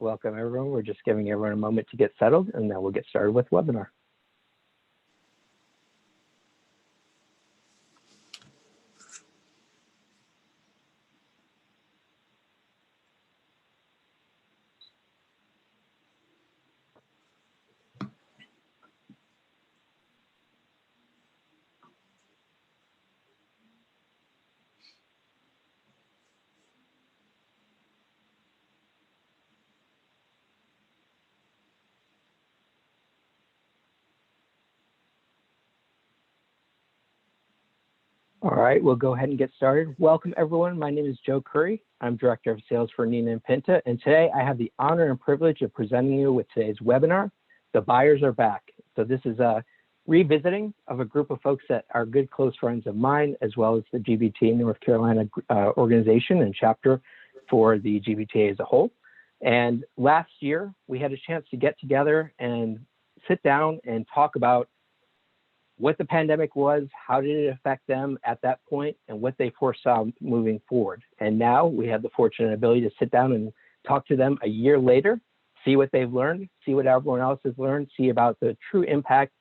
Welcome everyone. We're just giving everyone a moment to get settled and then we'll get started with the webinar. All right, we'll go ahead and get started. Welcome everyone. My name is Joe Currie. I'm Director of Sales for Neenah and Pinta, and today I have the honor and privilege of presenting you with today's webinar, The Buyers Are Back. So this is a revisiting of a group of folks that are good close friends of mine, as well as the GBTA North Carolina organization and chapter for the GBTA as a whole. And last year, we had a chance to get together and sit down and talk about what the pandemic was, how did it affect them at that point, and what they foresaw moving forward. And now we have the fortunate ability to sit down and talk to them a year later, see what they've learned, see what everyone else has learned, see about the true impact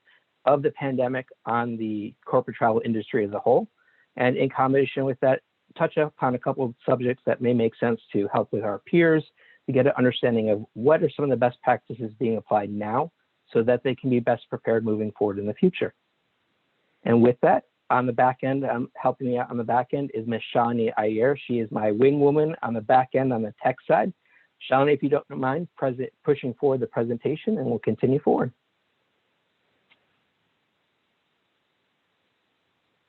of the pandemic on the corporate travel industry as a whole. And in combination with that, touch upon a couple of subjects that may make sense to help with our peers to get an understanding of what are some of the best practices being applied now so that they can be best prepared moving forward in the future. And with that, on the back end, helping me out on the back end is Ms. Shalini Iyer. She is my wing woman on the back end on the tech side. Shalini, if you don't mind pushing forward the presentation and we'll continue forward.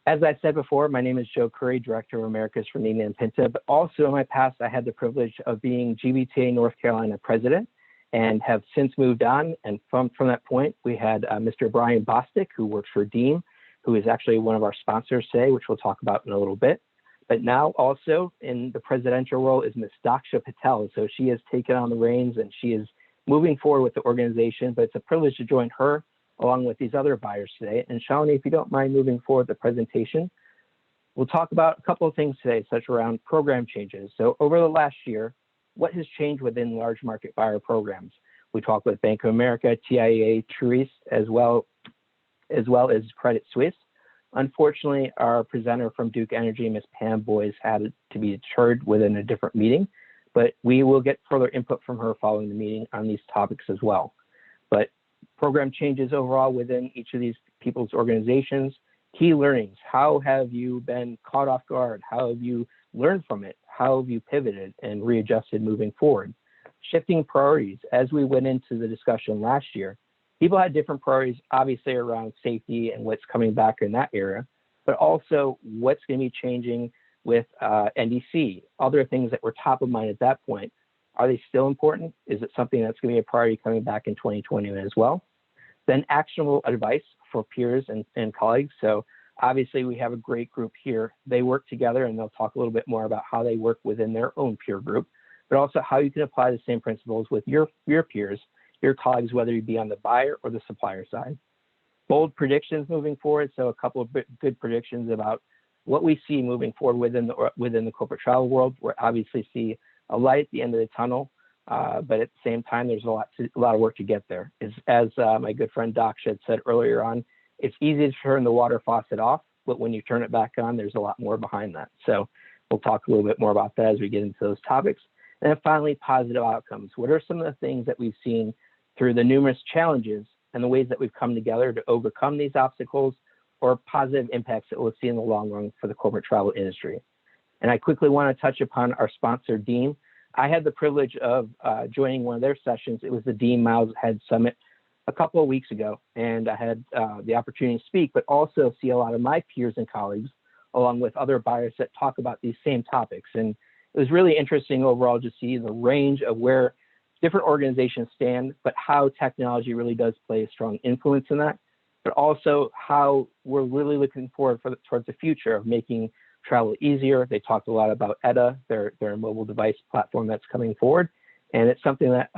As I said before, my name is Joe Currie, Director of Americas for Neenah and Pinta, but also in my past, I had the privilege of being GBTA North Carolina President and have since moved on. And from that point, we had Mr. Brian Bostic, who works for Deem, who is actually one of our sponsors today, which we'll talk about in a little bit. But now also in the presidential role is Ms. Daksha Patel. So she has taken on the reins and she is moving forward with the organization, but it's a privilege to join her along with these other buyers today. And Shalini, if you don't mind moving forward the presentation, we'll talk about a couple of things today, such around program changes. So over the last year, what has changed within large market buyer programs? We talked with Bank of America, TIAA, Truist, as well as Credit Suisse. Unfortunately, our presenter from Duke Energy, Ms. Pam Boyes, had to be deterred within a different meeting, but we will get further input from her following the meeting on these topics as well. But program changes overall within each of these people's organizations, key learnings, how have you been caught off guard? How have you learned from it? How have you pivoted and readjusted moving forward? Shifting priorities. As we went into the discussion last year, people had different priorities, obviously around safety and what's coming back in that area, but also what's going to be changing with NDC, other things that were top of mind at that point. Are they still important? Is it something that's going to be a priority coming back in 2020 as well? Then actionable advice for peers and colleagues. So obviously we have a great group here. They work together and they'll talk a little bit more about how they work within their own peer group, but also how you can apply the same principles with your peers, your colleagues, whether you be on the buyer or the supplier side. Bold predictions moving forward. So a couple of good predictions about what we see moving forward within the corporate travel world. We obviously see a light at the end of the tunnel, but at the same time, there's a lot of work to get there. As my good friend Daksha had said earlier on, it's easy to turn the water faucet off, but when you turn it back on, there's a lot more behind that. So we'll talk a little bit more about that as we get into those topics. And then finally, positive outcomes. What are some of the things that we've seen through the numerous challenges and the ways that we've come together to overcome these obstacles, or positive impacts that we'll see in the long run for the corporate travel industry? And I quickly want to touch upon our sponsor, Deem. I had the privilege of joining one of their sessions. It was the Deem Miles Ahead Summit a couple of weeks ago, and I had the opportunity to speak, but also see a lot of my peers and colleagues, along with other buyers that talk about these same topics. And it was really interesting overall to see the range of where different organizations stand, but how technology really does play a strong influence in that, but also how we're really looking forward towards the future of making travel easier. They talked a lot about ETA, their mobile device platform that's coming forward. And it's something that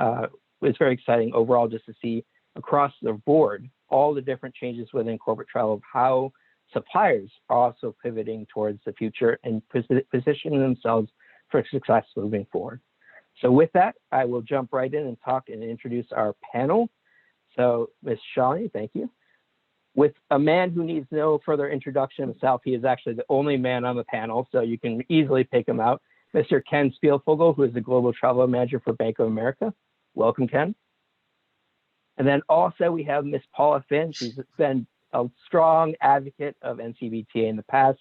is very exciting overall just to see across the board, all the different changes within corporate travel of how suppliers are also pivoting towards the future and positioning themselves for success moving forward. So with that, I will jump right in and talk and introduce our panel. So Ms. Shawnee, thank you. With a man who needs no further introduction himself, he is actually the only man on the panel, so you can easily pick him out. Mr. Ken Spielvogel, who is the Global Travel Manager for Bank of America. Welcome, Ken. And then also we have Ms. Paula Finn. She's been a strong advocate of NCBTA in the past.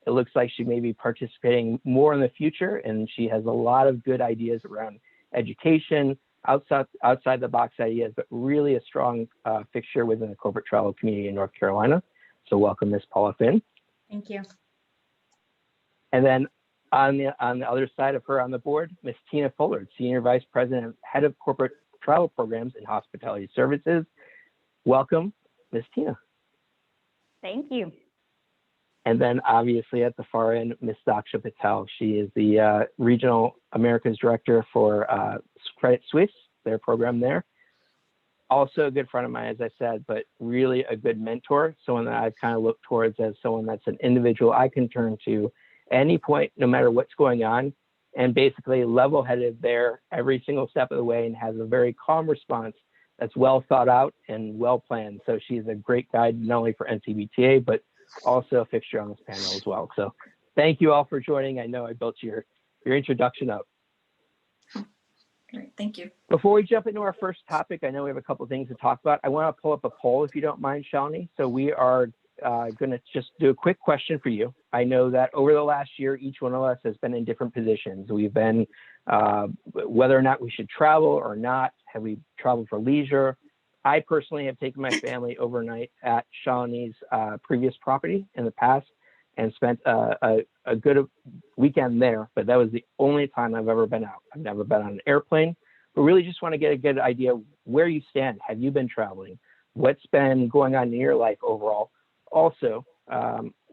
It looks like she may be participating more in the future, and she has a lot of good ideas around education, outside the box ideas, but really a strong fixture within the corporate travel community in North Carolina. So welcome, Ms. Paula Finn. Thank you. And then on the other side of her on the board, Ms. Tina Fullard, Senior Vice President, Head of Corporate Travel Programs and Hospitality Services. Welcome, Ms. Tina. Thank you. And then obviously at the far end, Ms. Daksha Patel. She is the Regional Americas Director for Credit Suisse, their program there. Also a good friend of mine, as I said, but really a good mentor, someone that I've kind of looked towards as someone that's an individual I can turn to at any point, no matter what's going on, and basically level-headed there every single step of the way and has a very calm response that's well thought out and well planned. So she's a great guide, not only for NCBTA, but also a fixture on this panel as well. So thank you all for joining. I know I built your introduction up. Great, thank you. Before we jump into our first topic, I know we have a couple of things to talk about. I want to pull up a poll if you don't mind, Shawnee. So we are going to just do a quick question for you. I know that over the last year, each one of us has been in different positions. We've been, whether or not we should travel or not, have we traveled for leisure? I personally have taken my family overnight at Shawnee's previous property in the past and spent a good weekend there, but that was the only time I've ever been out. I've never been on an airplane, but really just want to get a good idea of where you stand. Have you been traveling? What's been going on in your life overall? Also,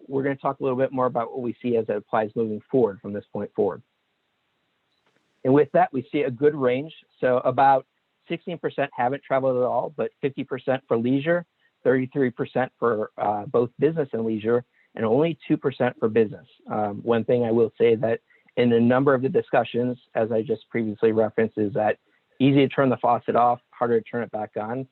we're going to talk a little bit more about what we see as it applies moving forward from this point forward. And with that, we see a good range. So about 16% haven't traveled at all, but 50% for leisure, 33% for both business and leisure, and only 2% for business. One thing I will say that in a number of the discussions, as I just previously referenced, is that easy to turn the faucet off, harder to turn it back on.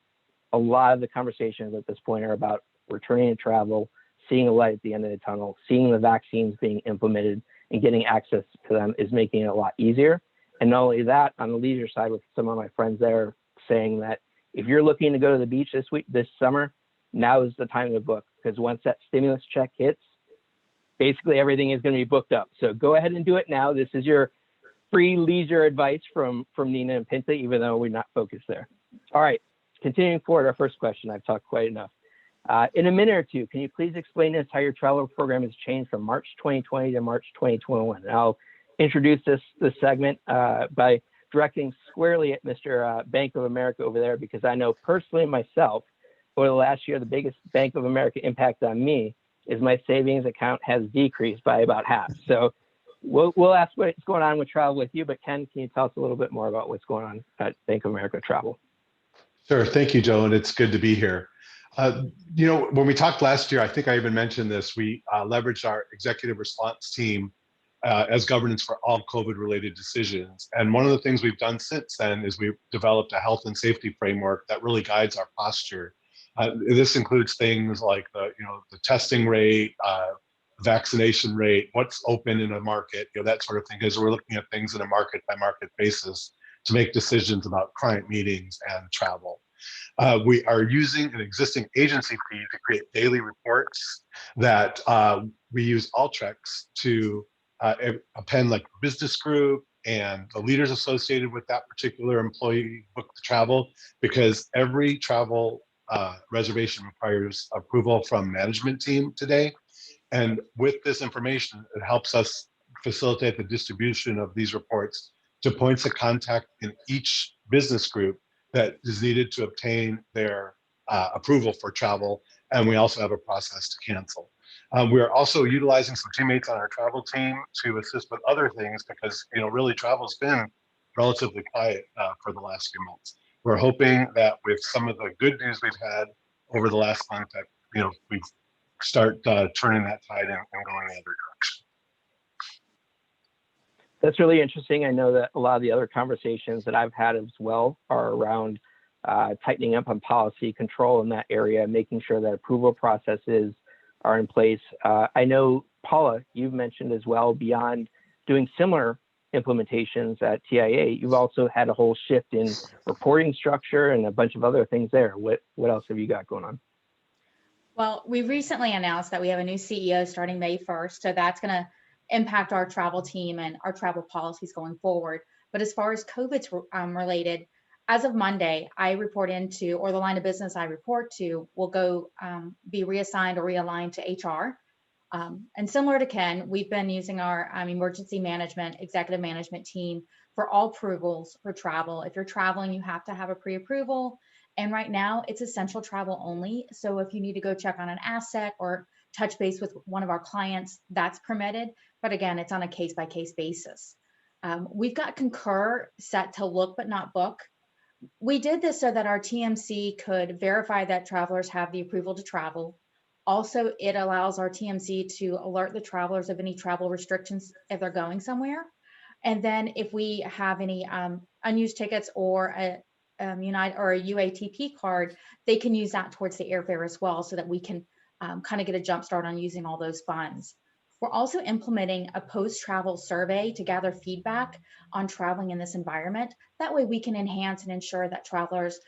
A lot of the conversations at this point are about returning to travel, seeing a light at the end of the tunnel, seeing the vaccines being implemented and getting access to them is making it a lot easier. And not only that, on the leisure side, with some of my friends there saying that if you're looking to go to the beach this summer, now is the time to book, because once that stimulus check hits, basically everything is going to be booked up. So go ahead and do it now. This is your free leisure advice from Nina and Pinta, even though we're not focused there. All right, continuing forward, our first question. I've talked quite enough. In a minute or two, can you please explain to us how your travel program has changed from March 2020 to March 2021? And I'll introduce this segment by directing squarely at Mr. Bank of America over there, because I know personally myself, over the last year, the biggest Bank of America impact on me is my savings account has decreased by about half. So we'll ask what's going on with travel with you, but Ken, can you tell us a little bit more about what's going on at Bank of America Travel? Sure, thank you, Joe, and it's good to be here. You know, when we talked last year, I think I even mentioned this, we leveraged our executive response team as governance for all COVID-related decisions. And one of the things we've done since then is we've developed a health and safety framework that really guides our posture. This includes things like the testing rate, vaccination rate, what's open in a market, that sort of thing, because we're looking at things on a market by market basis to make decisions about client meetings and travel. We are using an existing agency feed to create daily reports that we use Altrex to append like business group and the leaders associated with that particular employee book the travel, because every travel reservation requires approval from management team today. And with this information, it helps us facilitate the distribution of these reports to points of contact in each business group that is needed to obtain their approval for travel. And we also have a process to cancel. We are also utilizing some teammates on our travel team to assist with other things, because really travel's been relatively quiet for the last few months. We're hoping that with some of the good news we've had over the last month, that we start turning that tide and going the other direction. That's really interesting. I know that a lot of the other conversations that I've had as well are around tightening up on policy control in that area, making sure that approval processes are in place. I know, Paula, you've mentioned as well, beyond doing similar implementations at TIAA, you've also had a whole shift in reporting structure and a bunch of other things there. What else have you got going on? Well, we recently announced that we have a new CEO starting May 1st. So that's going to impact our travel team and our travel policies going forward. But as far as COVID's related, as of Monday, I report into, or the line of business I report to will go be reassigned or realigned to HR. And similar to Ken, we've been using our emergency management, executive management team for all approvals for travel. If you're traveling, you have to have a pre-approval. And right now it's essential travel only. So if you need to go check on an asset or touch base with one of our clients, that's permitted. But again, it's on a case-by-case basis. We've got Concur set to look but not book. We did this so that our TMC could verify that travelers have the approval to travel. Also, it allows our TMC to alert the travelers of any travel restrictions if they're going somewhere. And then if we have any unused tickets or a United or a UATP card, they can use that towards the airfare as well, so that we can kind of get a jump start on using all those funds. We're also implementing a post-travel survey to gather feedback on traveling in this environment. That way we can enhance and ensure that travelers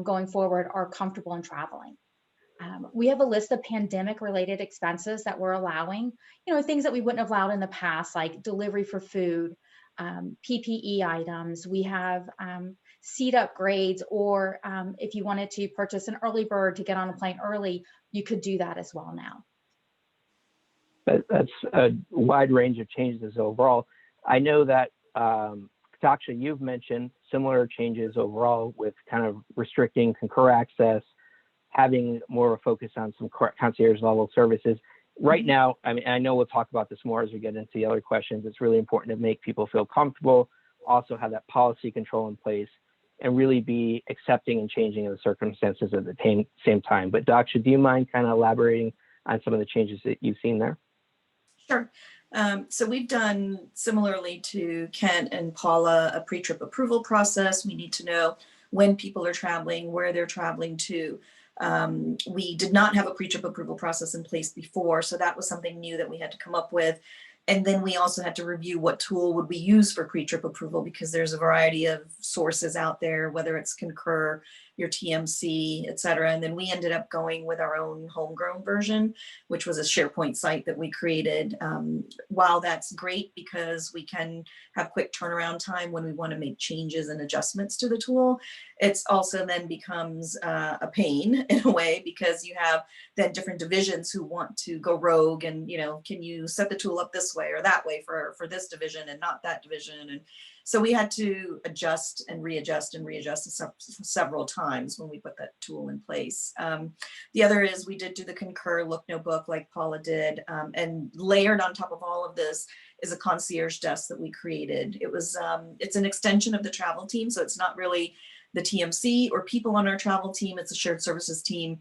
going forward are comfortable in traveling. We have a list of pandemic-related expenses that we're allowing, things that we wouldn't have allowed in the past, like delivery for food, PPE items. We have seat upgrades, or if you wanted to purchase an early bird to get on a plane early, you could do that as well now. That's a wide range of changes overall. I know that, Daksha, you've mentioned similar changes overall with kind of restricting Concur access, having more of a focus on some concierge level services. Right now, I mean, I know we'll talk about this more as we get into the other questions. It's really important to make people feel comfortable, also have that policy control in place, and really be accepting and changing of the circumstances at the same time. But Daksha, do you mind kind of elaborating on some of the changes that you've seen there? Sure. So we've done, similarly to Kent and Paula, a pre-trip approval process. We need to know when people are traveling, where they're traveling to. We did not have a pre-trip approval process in place before, so that was something new that we had to come up with. And then we also had to review what tool would we use for pre-trip approval, because there's a variety of sources out there, whether it's Concur, your TMC, et cetera. And then we ended up going with our own homegrown version, which was a SharePoint site that we created. While that's great because we can have quick turnaround time when we want to make changes and adjustments to the tool, it's also then becomes a pain in a way, because you have then different divisions who want to go rogue and, can you set the tool up this way or that way for this division and not that division? And so we had to adjust and readjust several times when we put that tool in place. The other is we did do the Concur look no book like Paula did, and layered on top of all of this is a concierge desk that we created. It was it's an extension of the travel team, so it's not really the TMC or people on our travel team. It's a shared services team.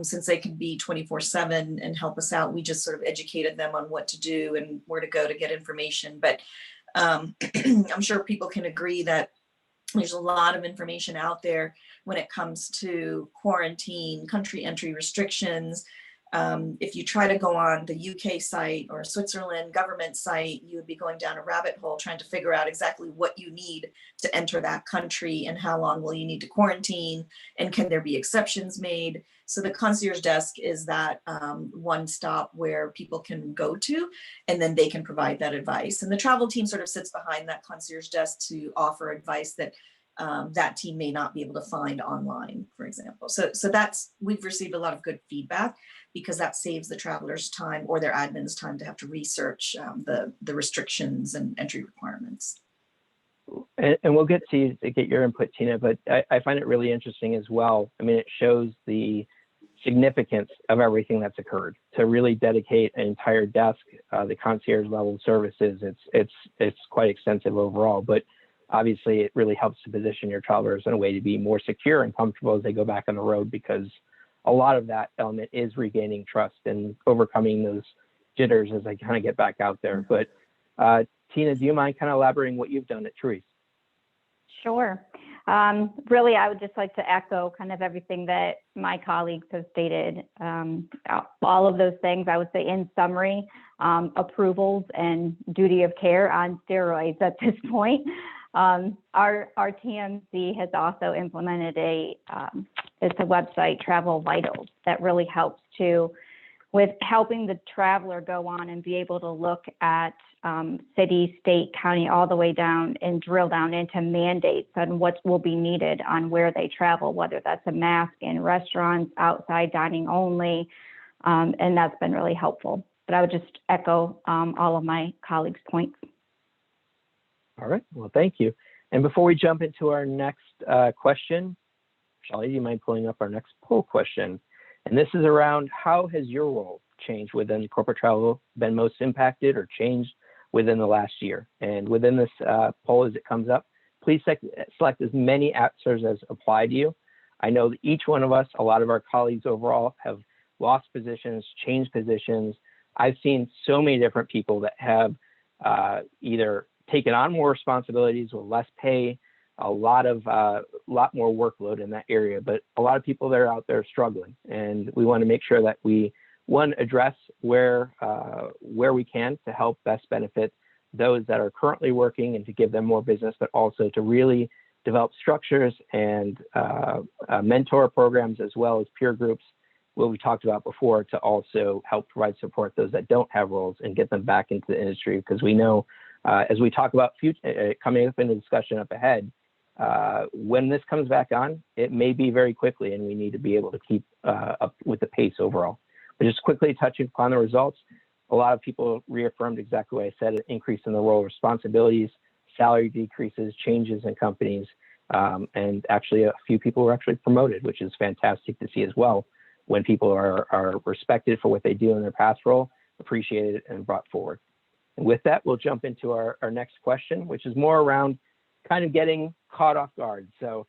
Since they can be 24/7 and help us out, we just sort of educated them on what to do and where to go to get information. But I'm sure people can agree that there's a lot of information out there when it comes to quarantine, country entry restrictions. If you try to go on the UK site or Switzerland government site, you would be going down a rabbit hole trying to figure out exactly what you need to enter that country and how long will you need to quarantine and can there be exceptions made. So the concierge desk is that one stop where people can go to, and then they can provide that advice. And the travel team sort of sits behind that concierge desk to offer advice that that team may not be able to find online, for example. So we've received a lot of good feedback, because that saves the travelers time or their admins time to have to research the restrictions and entry requirements. And we'll get to get your input, Tina, but I find it really interesting as well. I mean, it shows the significance of everything that's occurred to really dedicate an entire desk, the concierge level services. It's quite extensive overall, but obviously it really helps to position your travelers in a way to be more secure and comfortable as they go back on the road, because a lot of that element is regaining trust and overcoming those jitters as they kind of get back out there. But Tina, do you mind kind of elaborating what you've done at Truist? Sure. Really, I would just like to echo kind of everything that my colleagues have stated. All of those things, I would say in summary, approvals and duty of care on steroids at this point. Our TMC has also implemented it's a website, Travel Vitals, that really helps with helping the traveler go on and be able to look at city, state, county, all the way down and drill down into mandates on what will be needed on where they travel, whether that's a mask in restaurants, outside dining only, and that's been really helpful. But I would just echo all of my colleagues' points. All right, well, thank you. And before we jump into our next question, Shelley, do you mind pulling up our next poll question? And this is around, how has your role changed within corporate travel, been most impacted or changed within the last year? And within this poll as it comes up, please select as many answers as apply to you. I know that each one of us, a lot of our colleagues overall, have lost positions, changed positions. I've seen so many different people that have either taken on more responsibilities with less pay, a lot more workload in that area, but a lot of people that are out there struggling, and we want to make sure that we address where we can to help best benefit those that are currently working and to give them more business, but also to really develop structures and mentor programs as well as peer groups, what we talked about before, to also help provide support those that don't have roles and get them back into the industry, because we know as we talk about coming up in the discussion up ahead, when this comes back on, it may be very quickly, and we need to be able to keep up with the pace overall. But just quickly touching upon the results, a lot of people reaffirmed exactly what I said: an increase in the role of responsibilities, salary decreases, changes in companies, and actually a few people were actually promoted, which is fantastic to see as well, when people are respected for what they do in their past role, appreciated and brought forward. And with that, we'll jump into our next question, which is more around kind of getting caught off guard. So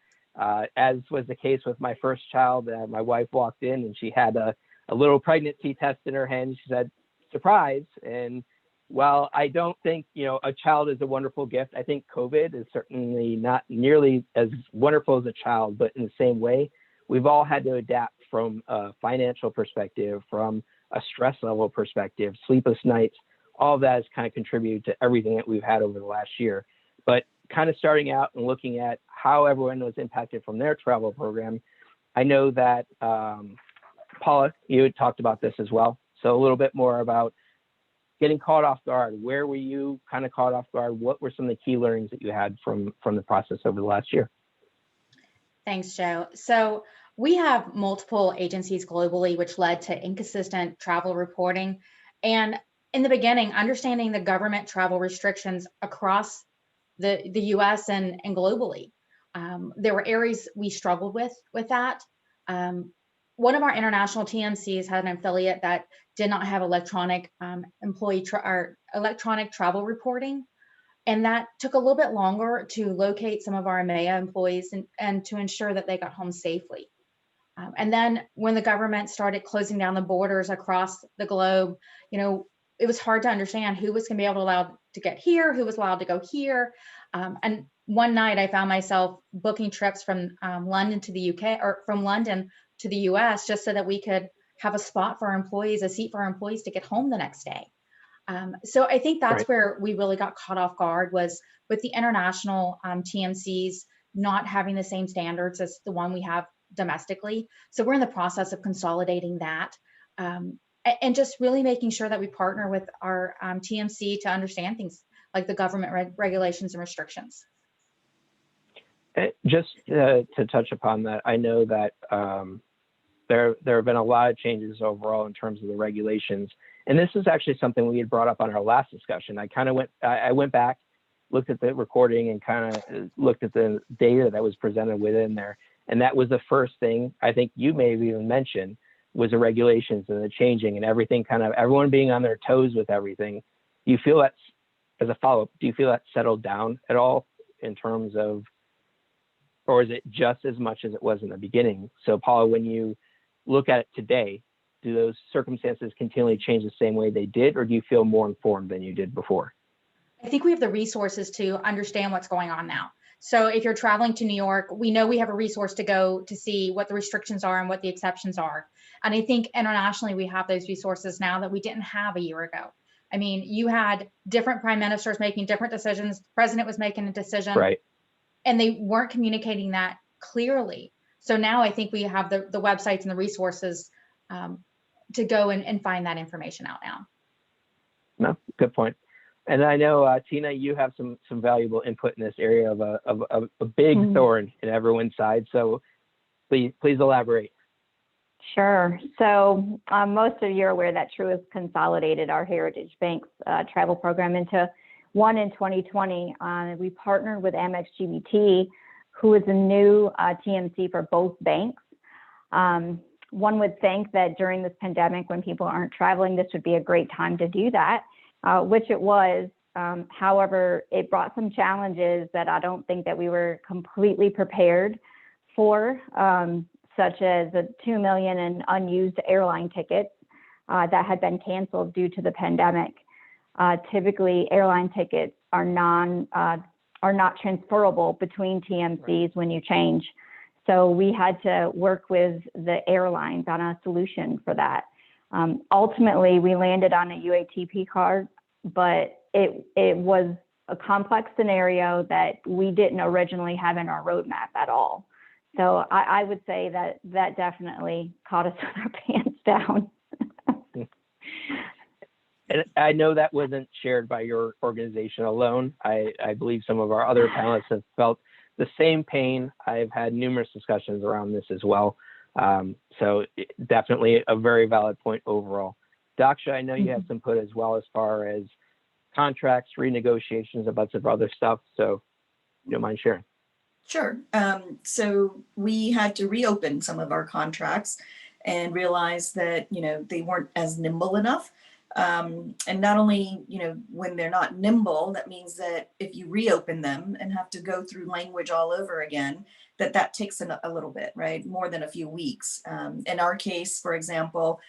as was the case with my first child, my wife walked in and she had a little pregnancy test in her hand. She said, "Surprise." And while I don't think, a child is a wonderful gift, I think COVID is certainly not nearly as wonderful as a child, but in the same way, we've all had to adapt from a financial perspective, from a stress level perspective, sleepless nights. All of that has kind of contributed to everything that we've had over the last year. But kind of starting out and looking at how everyone was impacted from their travel program, I know that Paula, you had talked about this as well. So a little bit more about getting caught off guard. Where were you kind of caught off guard? What were some of the key learnings that you had from the process over the last year? Thanks, Joe. So we have multiple agencies globally, which led to inconsistent travel reporting. And in the beginning, understanding the government travel restrictions across the US and globally. There were areas we struggled with that. One of our international TMCs had an affiliate that did not have electronic electronic travel reporting. And that took a little bit longer to locate some of our EMEA employees and to ensure that they got home safely. And then when the government started closing down the borders across the globe, it was hard to understand who was going to be allowed to get here, who was allowed to go here. And one night I found myself booking trips from London to the UK, or from London to the US, just so that we could have a spot for our employees, a seat for our employees to get home the next day. So I think that's Right. where we really got caught off guard, was with the international TMCs not having the same standards as the one we have domestically. So we're in the process of consolidating that. And just really making sure that we partner with our TMC to understand things like the government regulations and restrictions. Just to touch upon that, I know that there have been a lot of changes overall in terms of the regulations, and this is actually something we had brought up on our last discussion. I went back, looked at the recording, and kind of looked at the data that was presented within there, and that was the first thing I think you may have even mentioned, was the regulations and the changing and everything, kind of everyone being on their toes with everything. Do you feel that's, as a follow-up, do you feel that settled down at all in terms of, or is it just as much as it was in the beginning? So Paula, when you look at it today, do those circumstances continually change the same way they did, or do you feel more informed than you did before? think we have the resources to understand what's going on now. So if you're traveling to New York, we know we have a resource to go to see what the restrictions are and what the exceptions are. And I think internationally, we have those resources now that we didn't have a year ago. I mean, you had different prime ministers making different decisions. The president was making a decision, Right. and they weren't communicating that clearly. So now I think we have the websites and the resources to go and find that information out now. No, good point. And I know, Tina, you have some valuable input in this area of a big thorn in everyone's side. So please elaborate. Sure. So most of you are aware that Truist consolidated our Heritage Banks travel program into one in 2020. We partnered with Amex GBT, who is a new TMC for both banks. One would think that during this pandemic, when people aren't traveling, this would be a great time to do that, which it was. However, it brought some challenges that I don't think that we were completely prepared for, such as the 2 million in unused airline tickets that had been canceled due to the pandemic. Typically, airline tickets are not transferable between TMCs when you change. So we had to work with the airlines on a solution for that. Ultimately, we landed on a UATP card, but it was a complex scenario that we didn't originally have in our roadmap at all. So I would say that definitely caught us with our pants down. And I know that wasn't shared by your organization alone. I believe some of our other panelists have felt the same pain. I've had numerous discussions around this as well. So definitely a very valid point overall. Daksha, I know you have some input as well as far as contracts, renegotiations, a bunch of other stuff. So you don't mind sharing? Sure. So we had to reopen some of our contracts and realize that, they weren't as nimble enough. And not only, when they're not nimble, that means that if you reopen them and have to go through language all over again, that takes a little bit, right? More than a few weeks. In our case, for example,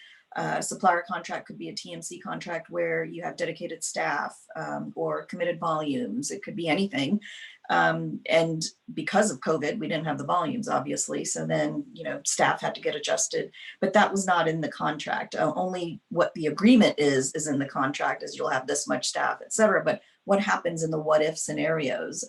supplier contract could be a TMC contract where you have dedicated staff or committed volumes. It could be anything. And because of COVID, we didn't have the volumes, obviously. So then, staff had to get adjusted, but that was not in the contract. Only what the agreement is in the contract is you'll have this much staff, et cetera. But what happens in the what if scenarios?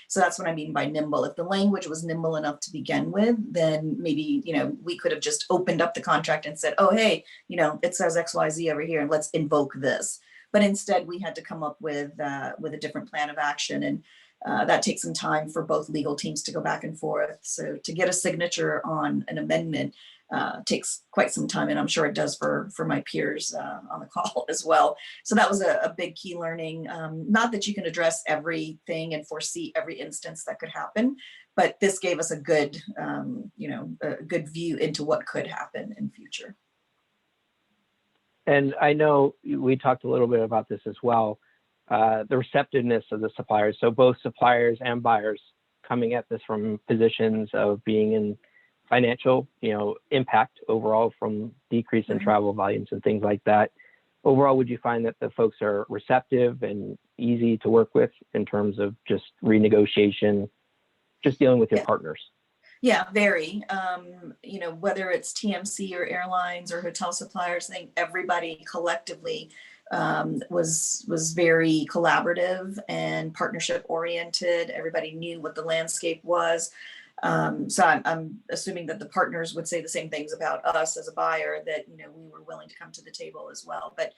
So that's what I mean by nimble. If the language was nimble enough to begin with, then maybe, we could have just opened up the contract and said, oh, hey, it says XYZ over here and let's invoke this. But instead we had to come up with a different plan of action. And that takes some time for both legal teams to go back and forth. So to get a signature on an amendment takes quite some time, and I'm sure it does for my peers on the call as well. So that was a big key learning. Not that you can address everything and foresee every instance that could happen, but this gave us a good, a good view into what could happen in future. And I know we talked a little bit about this as well. The receptiveness of the suppliers. So both suppliers and buyers coming at this from positions of being in financial, impact overall from decrease in travel volumes and things like that. Overall, would you find that the folks are receptive and easy to work with in terms of just renegotiation, just dealing with your partners? Yeah, very. Whether it's TMC or airlines or hotel suppliers, I think everybody collectively was very collaborative and partnership oriented. Everybody knew what the landscape was. So I'm assuming that the partners would say the same things about us as a buyer, that, we were willing to come to the table as well. But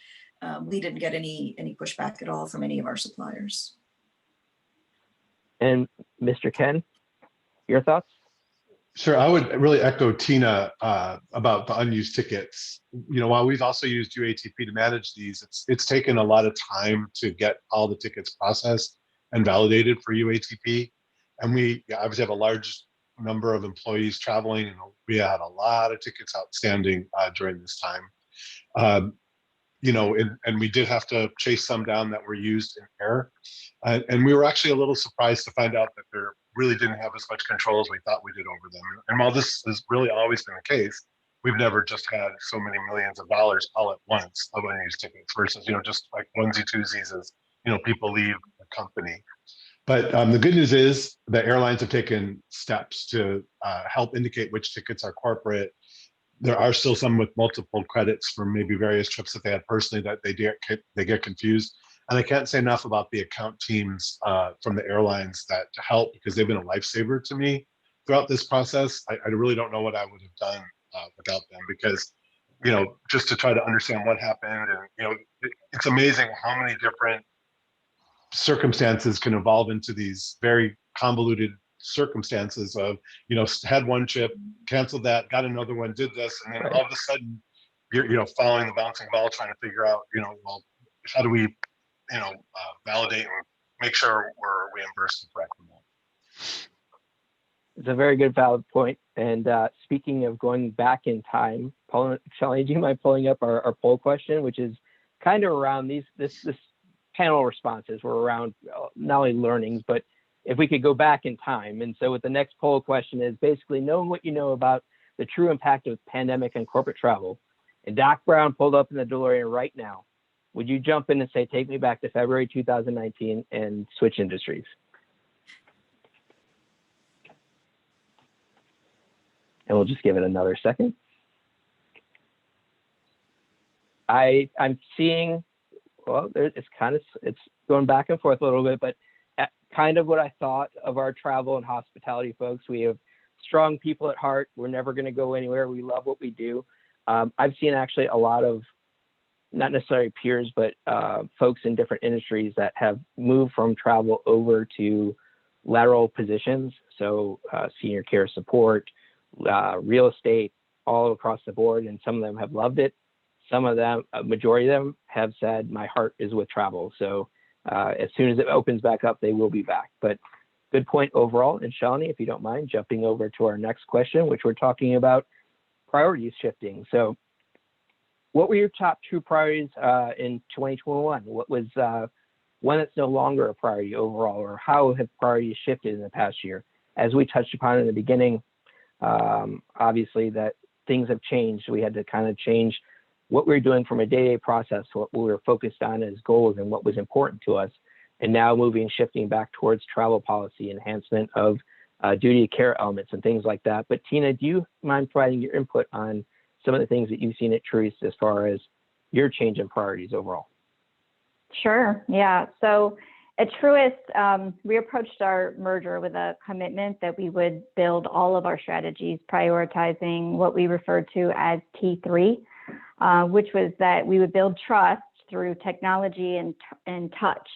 we didn't get any pushback at all from any of our suppliers. And Mr. Ken, your thoughts? Sure, I would really echo Tina about the unused tickets. While we've also used UATP to manage these, it's taken a lot of time to get all the tickets processed and validated for UATP. And we obviously have a large number of employees traveling, and we had a lot of tickets outstanding during this time. And we did have to chase some down that were used in error. And we were actually a little surprised to find out that there really didn't have as much control as we thought we did over them. And while this has really always been the case, we've never just had so many millions of dollars all at once of unused tickets versus, just like onesie twosies people leave the company. But the good news is the airlines have taken steps to help indicate which tickets are corporate. There are still some with multiple credits for maybe various trips that they had personally that they get confused. And I can't say enough about the account teams from the airlines that help, because they've been a lifesaver to me throughout this process. I really don't know what I would have done without them, because just to try to understand what happened, and it's amazing how many different circumstances can evolve into these very convoluted circumstances of, had one trip, canceled that, got another one, did this, and then all of a sudden you're following the bouncing ball, trying to figure out, well, how do we, validate and make sure we're reimbursed the correct amount. It's a very good, valid point. And speaking of going back in time, Shelly, do you mind pulling up our poll question, which is kind of around this panel responses were around not only learnings, but if we could go back in time. And so with the next poll question is basically knowing what you know about the true impact of pandemic and corporate travel. And Doc Brown pulled up in the DeLorean right now. Would you jump in and say, take me back to February 2019 and switch industries? And we'll just give it another second. I'm seeing, well, it's going back and forth a little bit, but kind of what I thought of our travel and hospitality folks. We have strong people at heart. We're never going to go anywhere. We love what we do. I've seen actually a lot of, not necessarily peers, but folks in different industries that have moved from travel over to lateral positions. So senior care support, real estate, all across the board. And some of them have loved it. Some of them, a majority of them have said, my heart is with travel. So as soon as it opens back up, they will be back. But good point overall. And Shalini, if you don't mind jumping over to our next question, which we're talking about priorities shifting. So what were your top two priorities in 2021? What was one that's no longer a priority overall, or how have priorities shifted in the past year? As we touched upon in the beginning, obviously that things have changed. We had to kind of change what we were doing from a day-to-day process, what we were focused on as goals and what was important to us. And now shifting back towards travel policy, enhancement of duty of care elements and things like that. But Tina, do you mind providing your input on some of the things that you've seen at Truist as far as your change in priorities overall? Sure. Yeah. So at Truist, we approached our merger with a commitment that we would build all of our strategies, prioritizing what we referred to as T3, which was that we would build trust through technology and touch.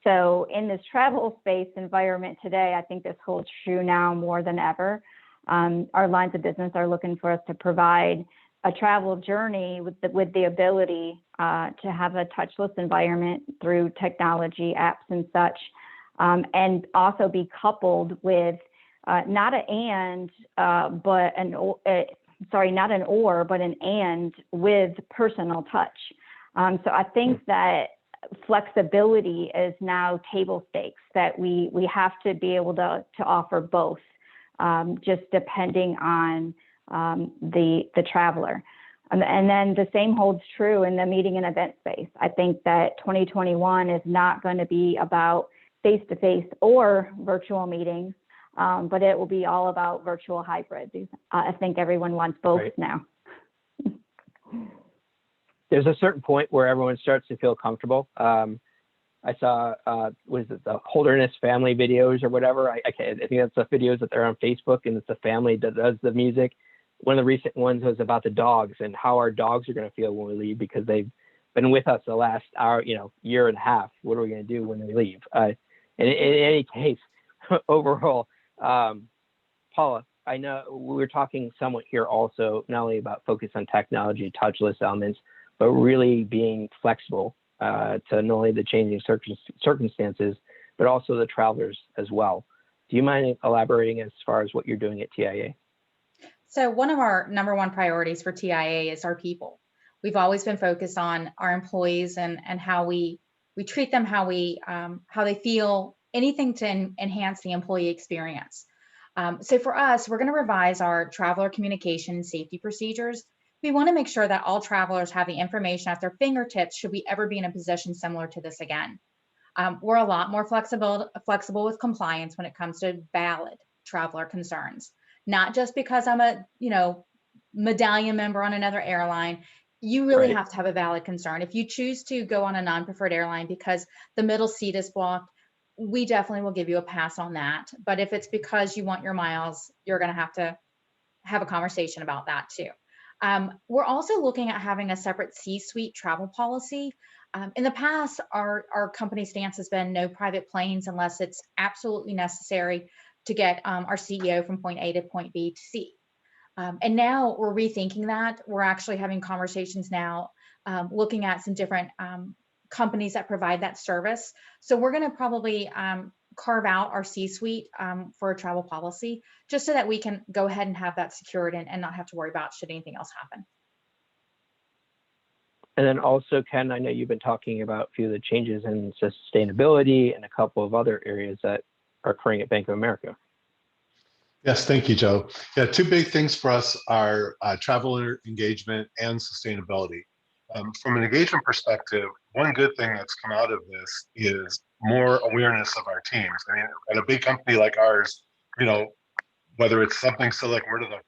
So in this travel space environment today, I think this holds true now more than ever. Our lines of business are looking for us to provide a travel journey with the ability to have a touchless environment through technology, apps and such, and also be coupled with not an or, but an and with personal touch. So I think that flexibility is now table stakes, that we have to be able to offer both, just depending on the traveler. And then the same holds true in the meeting and event space. I think that 2021 is not going to be about face-to-face or virtual meetings, but it will be all about virtual hybrids. I think everyone wants both now. There's a certain point where everyone starts to feel comfortable. I saw, was it the Holderness family videos or whatever? I think that's the videos that they're on Facebook, and it's the family that does the music. One of the recent ones was about the dogs and how our dogs are going to feel when we leave, because they've been with us the last hour, year and a half. What are we going to do when we leave? And in any case, overall, Paula, I know we were talking somewhat here also, not only about focus on technology, touchless elements, but really being flexible to not only the changing circumstances, but also the travelers as well. Do you mind elaborating as far as what you're doing at TIAA? So one of our number one priorities for TIAA is our people. We've always been focused on our employees and how we treat them, how they feel, anything to enhance the employee experience. So for us, we're going to revise our traveler communication and safety procedures. We want to make sure that all travelers have the information at their fingertips should we ever be in a position similar to this again. We're a lot more flexible with compliance when it comes to valid traveler concerns. Not just because I'm a, medallion member on another airline. You really Right. have to have a valid concern. If you choose to go on a non-preferred airline because the middle seat is blocked, we definitely will give you a pass on that. But if it's because you want your miles, you're going to have a conversation about that too. We're also looking at having a separate C-suite travel policy. In the past, our company stance has been no private planes unless it's absolutely necessary to get our CEO from point A to point B to C. And now we're rethinking that. We're actually having conversations now, looking at some different companies that provide that service. So we're going to probably carve out our C-suite for a travel policy, just so that we can go ahead and have that secured and not have to worry about should anything else happen. And then also, Ken, I know you've been talking about a few of the changes in sustainability and a couple of other areas that are occurring at Bank of America. Yes, thank you, Joe. Yeah, two big things for us are traveler engagement and sustainability. From an engagement perspective, one good thing that's come out of this is more awareness of our teams. I mean, at a big company like ours, whether it's something so like where do the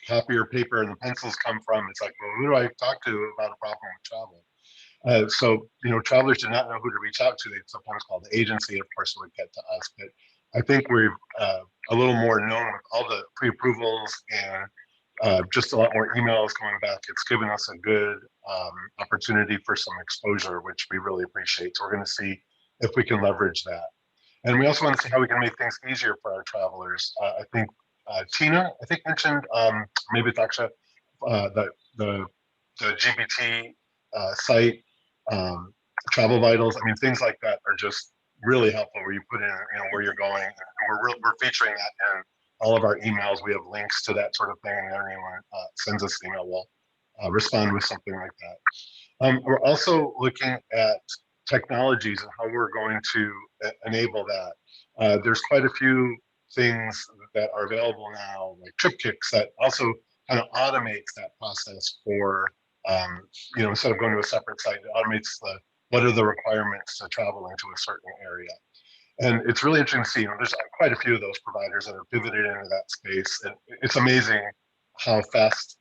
copier paper and the pencils come from, it's like, well, who do I talk to about a problem with travel? So, travelers did not know who to reach out to. They sometimes call the agency, of course, it would get to us. But I think we're a little more known with all the pre-approvals and just a lot more emails going back. It's given us a good opportunity for some exposure, which we really appreciate. So we're going to see if we can leverage that. And we also want to see how we can make things easier for our travelers. I think Tina, mentioned, maybe it's actually the GBT site, travel vitals. I mean, things like that are just really helpful where you put in, where you're going. And we're featuring that in all of our emails. We have links to that sort of thing. And anyone sends us an email, we'll respond with something like that. We're also looking at technologies and how we're going to enable that. There's quite a few things that are available now, like TripKicks, that also kind of automates that process for, instead of going to a separate site, it automates what are the requirements to travel into a certain area. And it's really interesting to see, there's quite a few of those providers that are pivoted into that space. And it's amazing how fast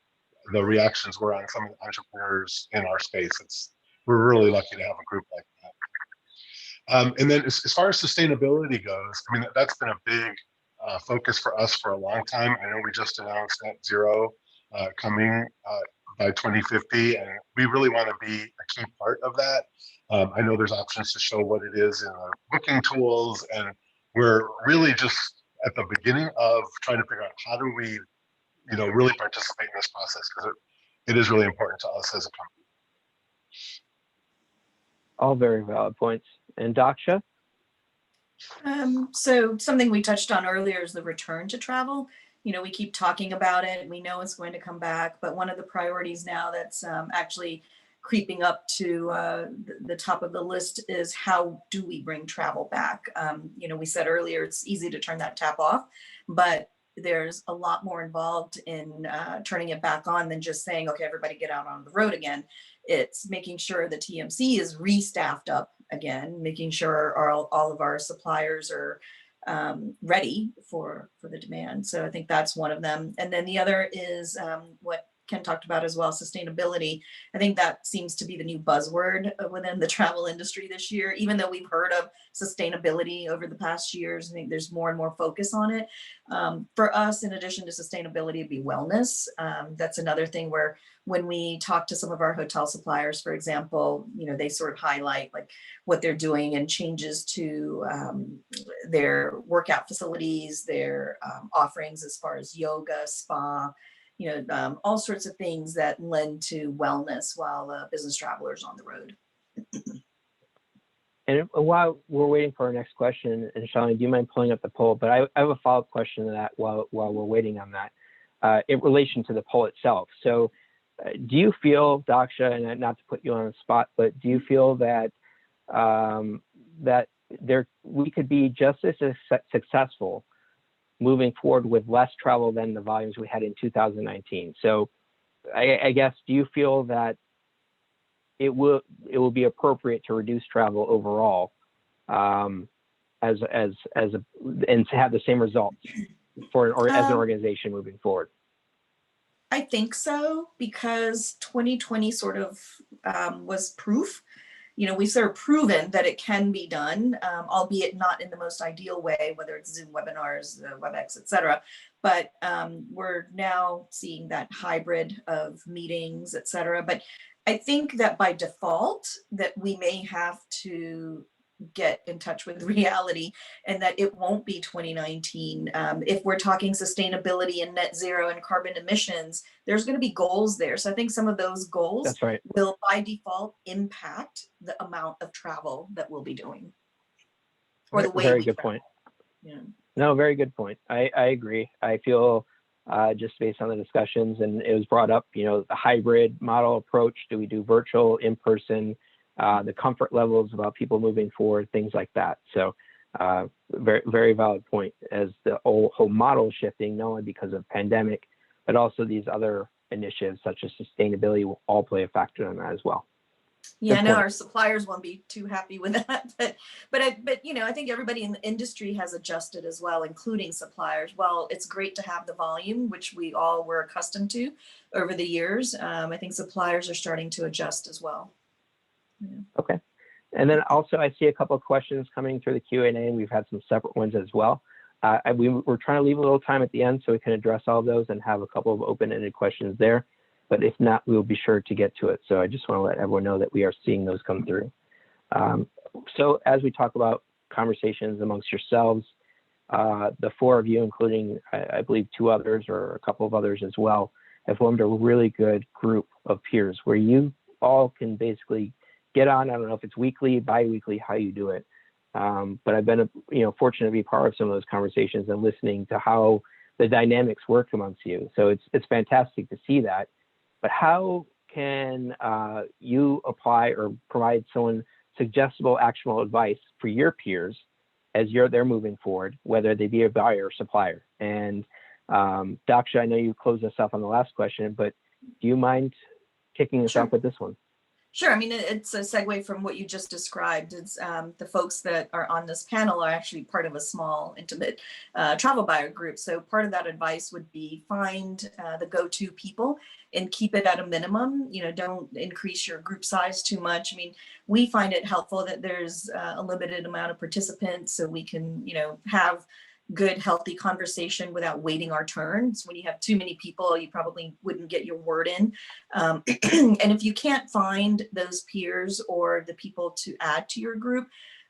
the reactions were on some of the entrepreneurs in our space. We're really lucky to have a group like that. And then as far as sustainability goes, I mean, that's been a big focus for us for a long time. I know we just announced net zero coming by 2050, and we really want to be a key part of that. I know there's options to show what it is in the booking tools, and we're really just at the beginning of trying to figure out how do we, really participate in this process, because it is really important to us as a company. All very valid points. And Daksha? So something we touched on earlier is the return to travel. We keep talking about it. We know it's going to come back, but one of the priorities now that's actually creeping up to the top of the list is how do we bring travel back? We said earlier it's easy to turn that tap off, but there's a lot more involved in turning it back on than just saying, okay, everybody get out on the road again. It's making sure the TMC is restaffed up again, making sure all of our suppliers are ready for the demand. So I think that's one of them. And then the other is what Ken talked about as well, sustainability. I think that seems to be the new buzzword within the travel industry this year. Even though we've heard of sustainability over the past years, I think there's more and more focus on it. For us, in addition to sustainability, it'd be wellness. That's another thing where when we talk to some of our hotel suppliers, for example, they sort of highlight like what they're doing and changes to their workout facilities, their offerings as far as yoga, spa, all sorts of things that lend to wellness while business travelers on the road. And while we're waiting for our next question, and Shalini, do you mind pulling up the poll? But I have a follow-up question to that while we're waiting on that, in relation to the poll itself. So do you feel, Daksha, and not to put you on the spot, but do you feel that we could be just as successful moving forward with less travel than the volumes we had in 2019? So I guess, do you feel that it will be appropriate to reduce travel overall and to have the same results or as an organization moving forward? I think so, because 2020 sort of was proof. We've sort of proven that it can be done, albeit not in the most ideal way, whether it's Zoom webinars, WebEx, et cetera. But we're now seeing that hybrid of meetings, et cetera. But I think that by default, that we may have to get in touch with reality, and that it won't be 2019. If we're talking sustainability and net zero and carbon emissions, there's going to be goals there. So I think some of those goals That's right. will by default impact the amount of travel that we'll be doing, or the way Very we good travel. point. Yeah. No, very good point. I agree. I feel just based on the discussions, and it was brought up, the hybrid model approach. Do we do virtual, in person? The comfort levels about people moving forward, things like that. So very, very valid point, as the whole model shifting, not only because of pandemic, but also these other initiatives such as sustainability will all play a factor in that as well. Yeah, I Good know point. our suppliers won't be too happy with that, but I think everybody in the industry has adjusted as well, including suppliers. Well, it's great to have the volume, which we all were accustomed to over the years. I think suppliers are starting to adjust as well. Yeah. Okay. And then also I see a couple of questions coming through the Q&A, and we've had some separate ones as well. We're trying to leave a little time at the end so we can address all of those and have a couple of open-ended questions there. But if not, we'll be sure to get to it. So I just want to let everyone know that we are seeing those come through. So as we talk about conversations amongst yourselves, the four of you, including I believe two others or a couple of others as well, have formed a really good group of peers where you all can basically get on. I don't know if it's weekly, bi-weekly, how you do it. But I've been fortunate to be part of some of those conversations and listening to how the dynamics work amongst you. So it's fantastic to see that. But how can you apply or provide someone suggestible, actionable advice for your peers as they're moving forward, whether they be a buyer or supplier? And Daksha, I know you closed us off on the last question, but do you mind kicking us Sure. off with this one? Sure. I mean, it's a segue from what you just described. It's the folks that are on this panel are actually part of a small, intimate travel buyer group. So part of that advice would be find the go-to people and keep it at a minimum. Don't increase your group size too much. I mean, we find it helpful that there's a limited amount of participants, so we can, have good, healthy conversation without waiting our turns. When you have too many people, you probably wouldn't get your word in. And if you can't find those peers or the people to add to your group,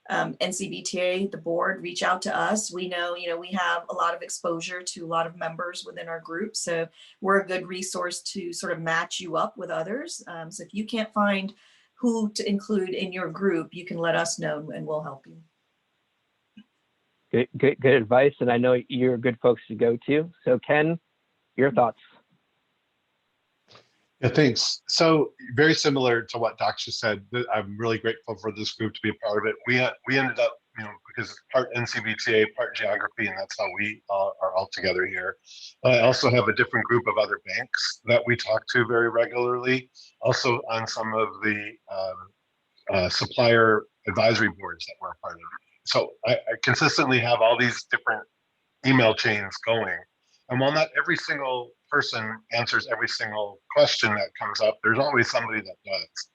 NCBTA, the board, reach out to us. We know, we have a lot of exposure to a lot of members within our group. So we're a good resource to sort of match you up with others. So if you can't find who to include in your group, you can let us know and we'll help you. Good advice, and I know you're good folks to go to. So Ken, your thoughts? Yeah, thanks. So very similar to what Daksha said, I'm really grateful for this group to be a part of it. We ended up, because part NCBTA, part geography, and that's how we are all together here. I also have a different group of other banks that we talk to very regularly, also on some of the supplier advisory boards that we're a part of. So I consistently have all these different email chains going. And while not every single person answers every single question that comes up, there's always somebody that does.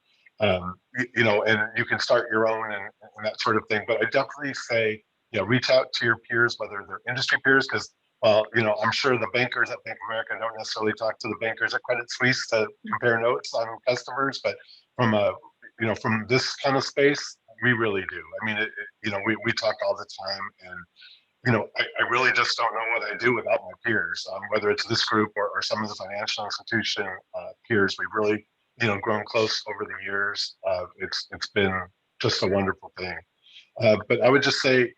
And you can start your own and that sort of thing. But I definitely say, reach out to your peers, whether they're industry peers, because, I'm sure the bankers at Bank of America don't necessarily talk to the bankers at Credit Suisse to compare notes on customers, but from this kind of space, we really do. I mean, we talk all the time, and I really just don't know what I do without my peers, whether it's this group or some of the financial institution peers. We've really, grown close over the years. It's been just a wonderful thing. But I would just say,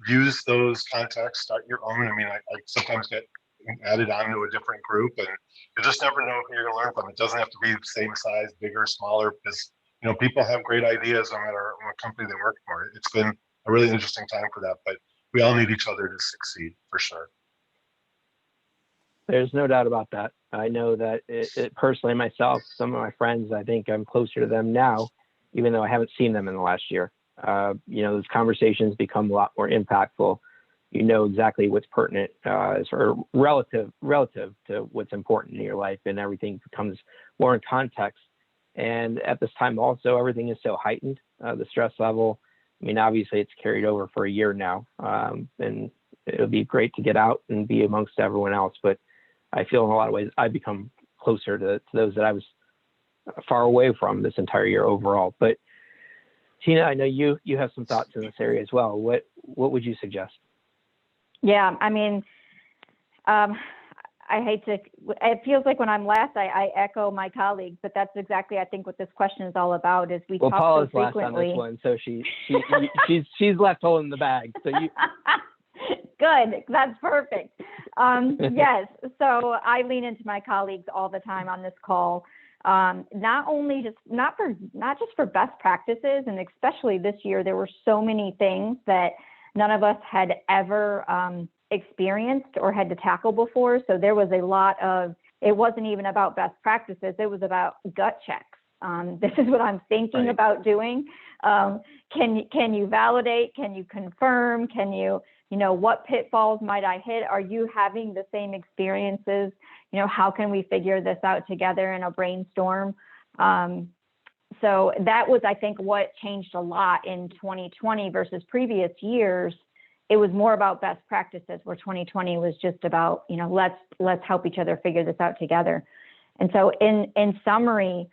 use those contacts, start your own. I mean, I sometimes get added onto a different group, and you just never know who you're going to learn from. It doesn't have to be the same size, bigger, smaller, because people have great ideas no matter what company they work for. It's been a really interesting time for that, but we all need each other to succeed, for sure. There's no doubt about that. I know that it personally, myself, some of my friends, I think I'm closer to them now, even though I haven't seen them in the last year. those conversations become a lot more impactful. You know exactly what's pertinent, sort of relative to what's important in your life, and everything becomes more in context. And at this time also, everything is so heightened, the stress level. I mean, obviously it's carried over for a year now, and it'll be great to get out and be amongst everyone else. But I feel in a lot of ways, I've become closer to those that I was far away from this entire year overall. But Tina, I know you have some thoughts in this area as well. What would you suggest? Yeah, I mean, I hate to, it feels like when I'm last, I echo my colleagues, but that's exactly, I think, what this question is all about, is we talk Paula's so frequently. last on this one, so she's left holding the bag. So you. Good, that's perfect. Yes, so I lean into my colleagues all the time on this call. Not just for best practices, and especially this year, there were so many things that none of us had ever experienced or had to tackle before. So there was a lot of, it wasn't even about best practices, it was about gut checks. This is what I'm thinking about doing. Can you validate? Can you confirm? Can you what pitfalls might I hit? Are you having the same experiences? How can we figure this out together in a brainstorm? So that was, I think, what changed a lot in 2020 versus previous years. It was more about best practices, where 2020 was just about, let's help each other figure this out together. And so in summary,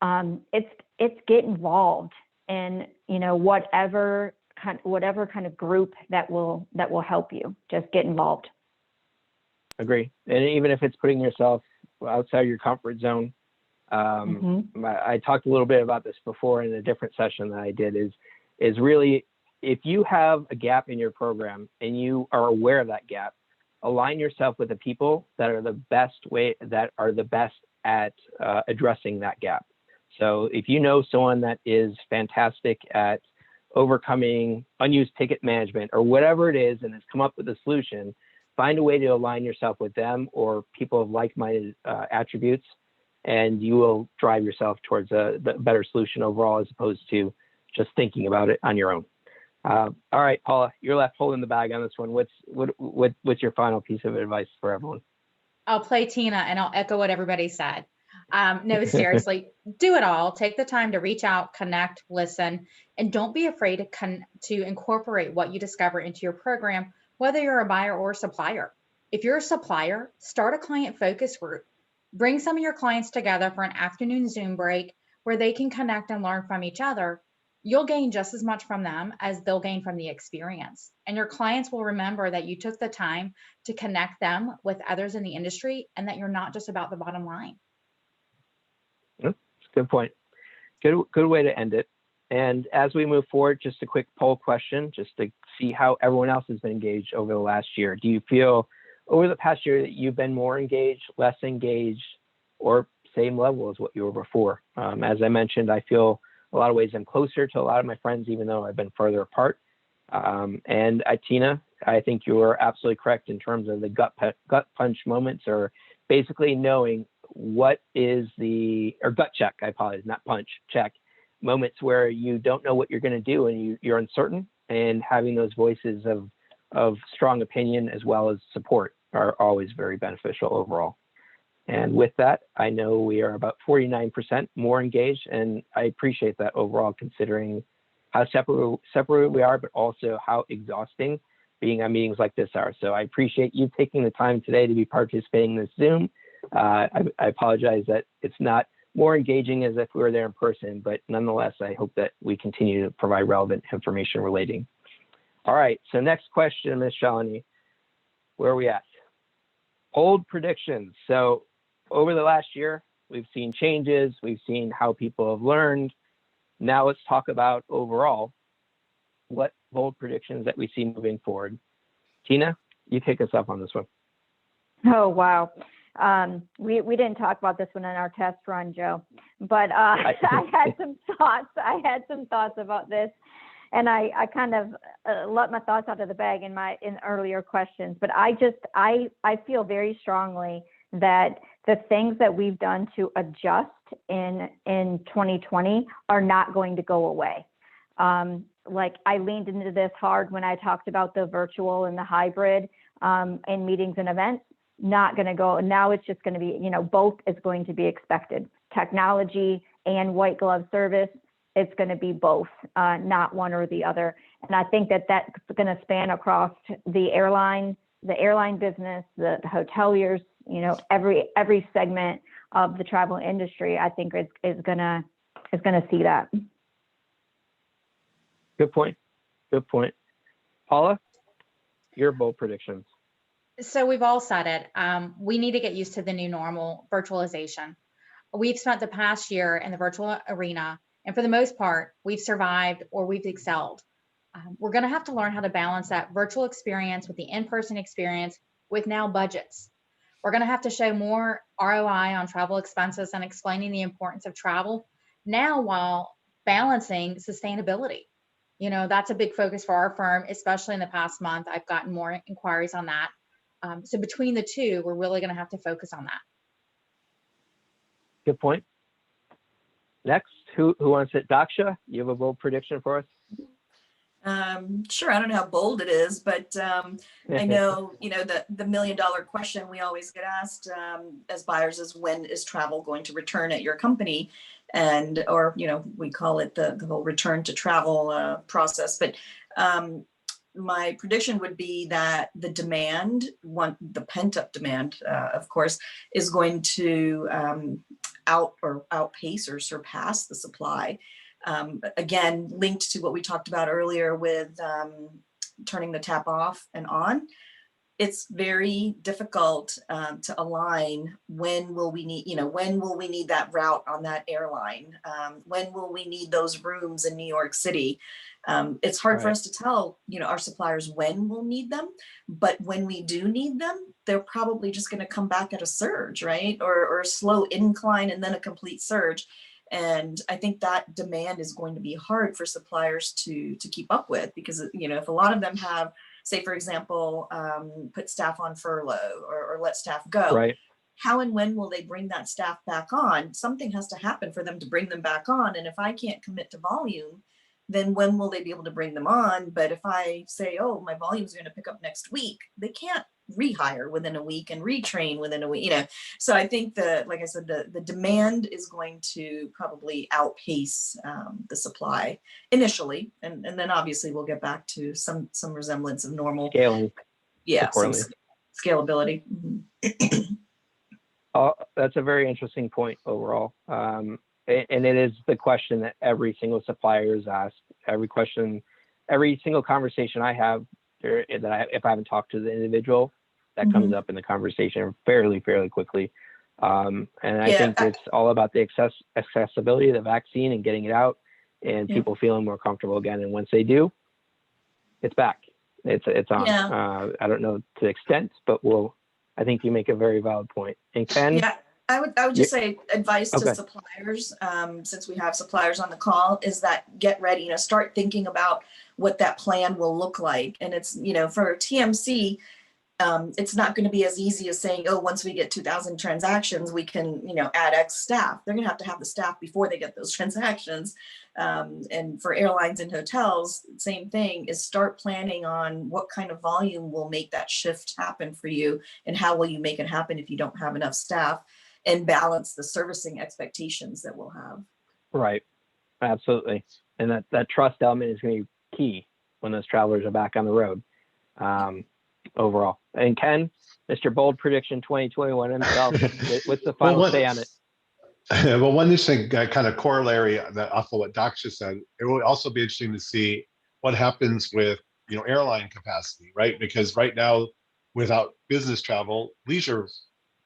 it's get involved in, whatever kind of group that will help you. Just get involved. Agree. And even if it's putting yourself outside your comfort zone, I talked a little bit about this before in a different session that I did, is really, if you have a gap in your program and you are aware of that gap, align yourself with the people that are the best at addressing that gap. So if you know someone that is fantastic at overcoming unused ticket management or whatever it is, and has come up with a solution, find a way to align yourself with them or people of like-minded attributes, and you will drive yourself towards the better solution overall, as opposed to just thinking about it on your own. All right, Paula, you're left holding the bag on this one. What's your final piece of advice for everyone? I'll play Tina and I'll echo what everybody said. No, seriously, do it all. Take the time to reach out, connect, listen, and don't be afraid to incorporate what you discover into your program, whether you're a buyer or a supplier. If you're a supplier, start a client focus group. Bring some of your clients together for an afternoon Zoom break where they can connect and learn from each other. You'll gain just as much from them as they'll gain from the experience. And your clients will remember that you took the time to connect them with others in the industry, and that you're not just about the bottom line. Good point. Good way to end it. And as we move forward, just a quick poll question, just to see how everyone else has been engaged over the last year. Do you feel over the past year that you've been more engaged, less engaged, or same level as what you were before? As I mentioned, I feel a lot of ways I'm closer to a lot of my friends, even though I've been further apart. And Tina, I think you are absolutely correct in terms of the gut punch moments, or basically knowing what is or gut check, I apologize, not punch, check, moments where you don't know what you're going to do and you're uncertain, and having those voices of strong opinion as well as support are always very beneficial overall. And with that, I know we are about 49% more engaged, and I appreciate that overall, considering how separate we are, but also how exhausting being on meetings like this are. So I appreciate you taking the time today to be participating in this Zoom. I apologize that it's not more engaging as if we were there in person, but nonetheless, I hope that we continue to provide relevant information relating. All right, so next question, Ms. Shalini, where are we at? Bold predictions. So over the last year, we've seen changes, we've seen how people have learned. Now let's talk about overall what bold predictions that we see moving forward. Tina, you kick us off on this one. Oh, wow. We didn't talk about this one in our test run, Joe, but I had some thoughts. I had some thoughts about this, and I kind of let my thoughts out of the bag in earlier questions. But I feel very strongly that the things that we've done to adjust in 2020 are not going to go away. like I leaned into this hard when I talked about the virtual and the hybrid in meetings and events. Not going to go. Now it's just going to be, both is going to be expected. Technology and white glove service, it's going to be both, not one or the other. And I think that that's going to span across the airline business, the hoteliers, every segment of the travel industry. I think is going to see that. Good point. Paula, your bold predictions. So we've all said it. We need to get used to the new normal, virtualization. We've spent the past year in the virtual arena, and for the most part, we've survived or we've excelled. We're going to have to learn how to balance that virtual experience with the in-person experience with now budgets. We're going to have to show more ROI on travel expenses and explaining the importance of travel now while balancing sustainability. That's a big focus for our firm, especially in the past month. I've gotten more inquiries on that. So between the two, we're really going to have to focus on that. Good point. Next, who wants it? Daksha, you have a bold prediction for us? Sure. I don't know how bold it is, but I know, the $1 million question we always get asked as buyers is, when is travel going to return at your company? Or we call it the whole return to travel process. But my prediction would be that the demand, the pent-up demand, of course, is going to outpace or surpass the supply. Again, linked to what we talked about earlier with turning the tap off and on. It's very difficult to align when will we need that route on that airline? When will we need those rooms in New York City? It's hard for us to tell, our suppliers when we'll need them, but when we do need them, they're probably just going to come back at a surge, right? Or a slow incline and then a complete surge. And I think that demand is going to be hard for suppliers to keep up with, because, if a lot of them have, say, for example, put staff on furlough or let staff go, right, how and when will they bring that staff back on? Something has to happen for them to bring them back on. And if I can't commit to volume, then when will they be able to bring them on? But if I say, oh, my volumes are going to pick up next week, they can't rehire within a week and retrain within a week, So I think like I said, the demand is going to probably outpace the supply initially. And then obviously we'll get back to some resemblance of normal scaling. Yeah, some scalability. That's a very interesting point overall. And it is the question that every single supplier is asked. Every single conversation I have, if I haven't talked to the individual, that comes up in the conversation fairly quickly. And I think it's all about the accessibility of the vaccine and getting it out, and people feeling more comfortable again. And once they do, it's back. It's on. I don't know to the extent, but I think you make a very valid point. And Ken? Yeah, I would just say advice to suppliers, since we have suppliers on the call, is that get ready, start thinking about what that plan will look like. And it's, for TMC, it's not going to be as easy as saying, oh, once we get 2,000 transactions, we can, add X staff. They're going to have the staff before they get those transactions. And for airlines and hotels, same thing, is start planning on what kind of volume will make that shift happen for you, and how will you make it happen if you don't have enough staff, and balance the servicing expectations that we'll have. Right. Absolutely. And that trust element is going to be key when those travelers are back on the road. Overall. And Ken, Mr. Bold Prediction 2021 himself, what's the final say on it? Well, one interesting kind of corollary off of what Daksha said, it will also be interesting to see what happens with, airline capacity, right? Because right now, without business travel, leisure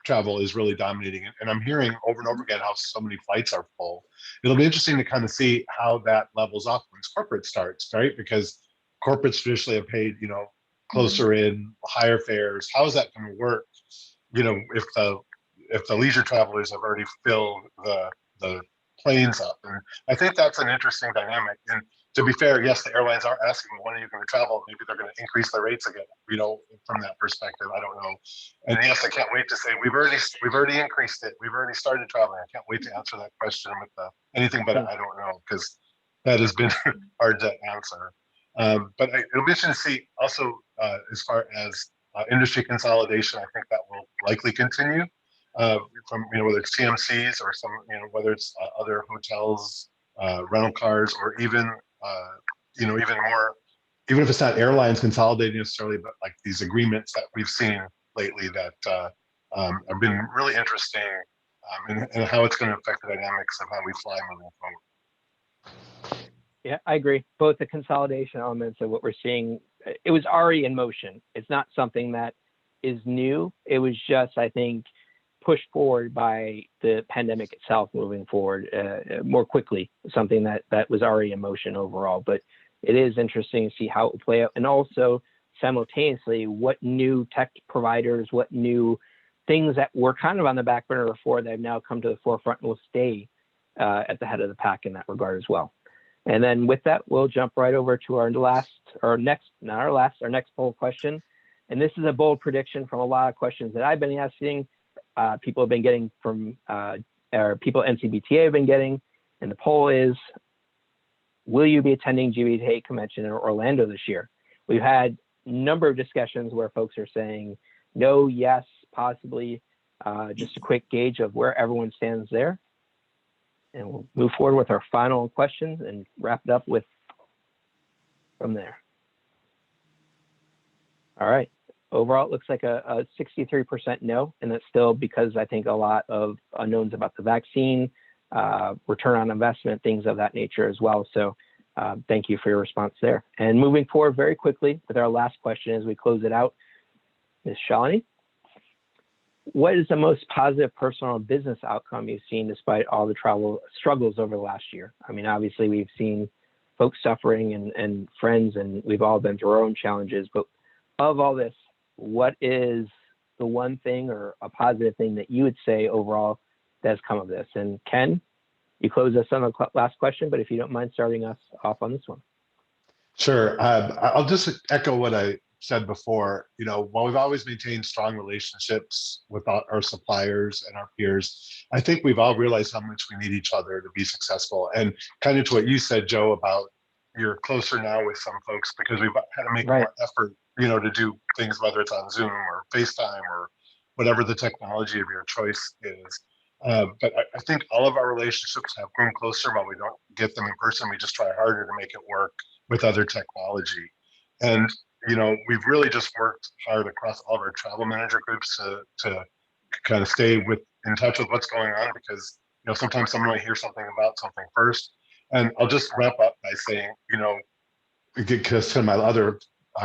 travel is really dominating it. And I'm hearing over and over again how so many flights are full. It'll be interesting to kind of see how that levels off once corporate starts, right? Because corporates traditionally have paid, closer in, higher fares. How is that going to work? If the leisure travelers have already filled the planes up. And I think that's an interesting dynamic. And to be fair, yes, the airlines are asking, when are you going to travel? Maybe they're going to increase their rates again. From that perspective, I don't know. And yes, I can't wait to say we've already increased it. We've already started traveling. I can't wait to answer that question with anything but I don't know, because that has been hard to answer. But it'll be interesting to see also as far as industry consolidation. I think that will likely continue from whether it's TMCs or some whether it's other hotels, rental cars, or even even more, even if it's not airlines consolidating necessarily, but like these agreements that we've seen lately that have been really interesting, and how it's going to affect the dynamics of how we fly moving forward. Yeah, I agree. Both the consolidation elements of what we're seeing, it was already in motion. It's not something that is new. It was just, I think, pushed forward by the pandemic itself moving forward more quickly, something that was already in motion overall. But it is interesting to see how it will play out. And also simultaneously, what new tech providers, what new things that were kind of on the back burner before that have now come to the forefront and will stay at the head of the pack in that regard as well. And then with that, we'll jump right over to our next poll question. And this is a bold prediction from a lot of questions that I've been asking, people have been getting from, or people at NCBTA have been getting. And the poll is, will you be attending GBTA convention in Orlando this year? We've had a number of discussions where folks are saying no, yes, possibly. Just a quick gauge of where everyone stands there. And we'll move forward with our final questions and wrap it up with from there. All right. Overall, it looks like a 63% no, and that's still because I think a lot of unknowns about the vaccine, return on investment, things of that nature as well. So thank you for your response there. And moving forward very quickly with our last question as we close it out, Ms. Shalini. What is the most positive personal and business outcome you've seen despite all the travel struggles over the last year? I mean, obviously we've seen folks suffering and friends, and we've all been through our own challenges, but of all this, what is the one thing or a positive thing that you would say overall that has come of this? And Ken, you close us on the last question, but if you don't mind starting us off on this one. Sure. I'll just echo what I said before. While we've always maintained strong relationships with our suppliers and our peers, I think we've all realized how much we need each other to be successful. And kind of to what you said, Joe, about you're closer now with some folks because we've had to make more effort, to do things, whether it's on Zoom or FaceTime or whatever the technology of your choice is. But I think all of our relationships have grown closer. While we don't get them in person, we just try harder to make it work with other technology. And we've really just worked hard across all of our travel manager groups to kind of stay in touch with what's going on, because sometimes someone might hear something about something first. And I'll just wrap up by saying, because to my other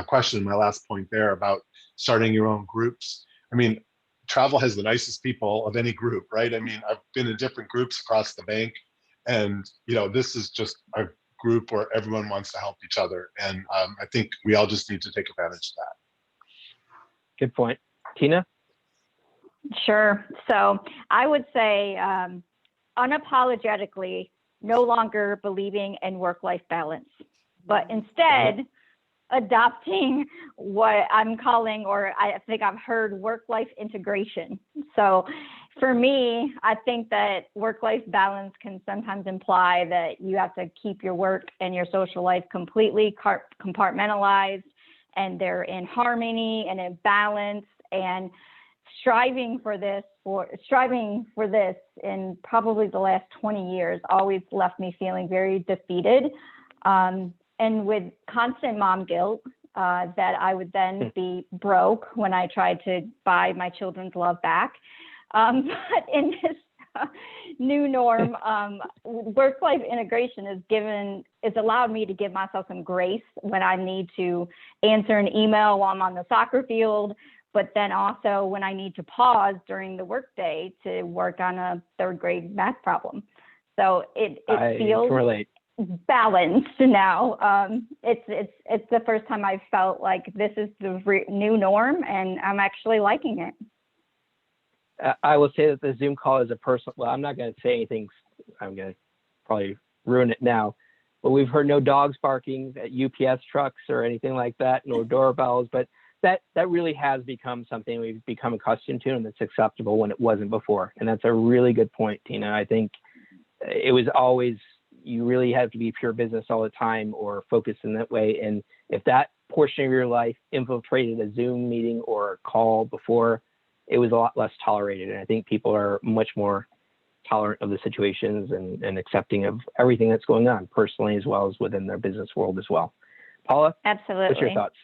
question, my last point there about starting your own groups. I mean, travel has the nicest people of any group, right? I mean, I've been in different groups across the bank, and this is just a group where everyone wants to help each other, and I think we all just need to take advantage of that. Good point. Tina? Sure. So I would say unapologetically no longer believing in work-life balance, but instead adopting what I'm calling, or I think I've heard, work-life integration. So for me, I think that work-life balance can sometimes imply that you have to keep your work and your social life completely compartmentalized, and they're in harmony and in balance. And striving for this in probably the last 20 years always left me feeling very defeated. And with constant mom guilt, that I would then be broke when I tried to buy my children's love back. But in this new norm, work-life integration has allowed me to give myself some grace when I need to answer an email while I'm on the soccer field, but then also when I need to pause during the workday to work on a third grade math problem. So it feels balanced now. It's the first time I've felt like this is the new norm, and I'm actually liking it. I will say that the Zoom call is a personal, well, I'm not going to say anything, I'm going to probably ruin it now, but we've heard no dogs barking at UPS trucks or anything like that, no doorbells, but that really has become something we've become accustomed to, and it's acceptable when it wasn't before. And that's a really good point, Tina. I think it was always, you really have to be pure business all the time or focused in that way. And if that portion of your life infiltrated a Zoom meeting or a call before, it was a lot less tolerated. And I think people are much more tolerant of the situations and accepting of everything that's going on personally as well as within their business world as well. Paula? Absolutely. What's your thoughts?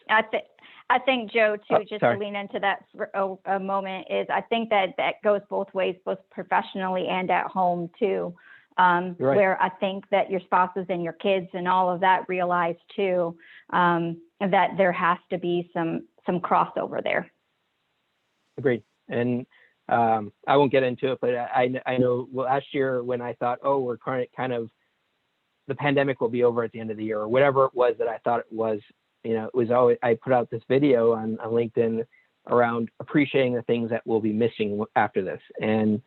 I think, Joe, too, just sorry. to lean into that for a moment, is I think that goes both ways, both professionally and at home too, Right. where I think that your spouses and your kids and all of that realize too, that there has to be some crossover there. Agreed. And I won't get into it, but I know last year when I thought, oh, we're kind of, the pandemic will be over at the end of the year, or whatever it was that I thought it was, it was always, I put out this video on LinkedIn around appreciating the things that will be missing after this. And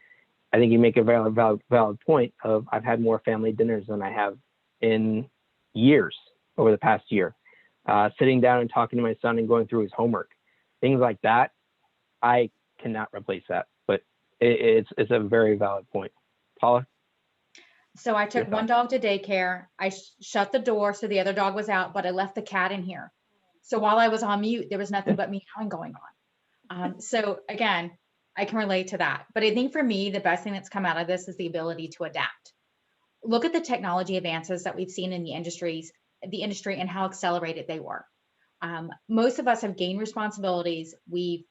I think you make a valid point of, I've had more family dinners than I have in years over the past year. Sitting down and talking to my son and going through his homework, things like that, I cannot replace that, but it's a very valid point. Paula? So I took one dog to daycare. I shut the door so the other dog was out, but I left the cat in here. So while I was on mute, there was nothing but meowing going on. So again, I can relate to that. But I think for me, the best thing that's come out of this is the ability to adapt. Look at the technology advances that we've seen in the industry and how accelerated they were. Most of us have gained responsibilities. We've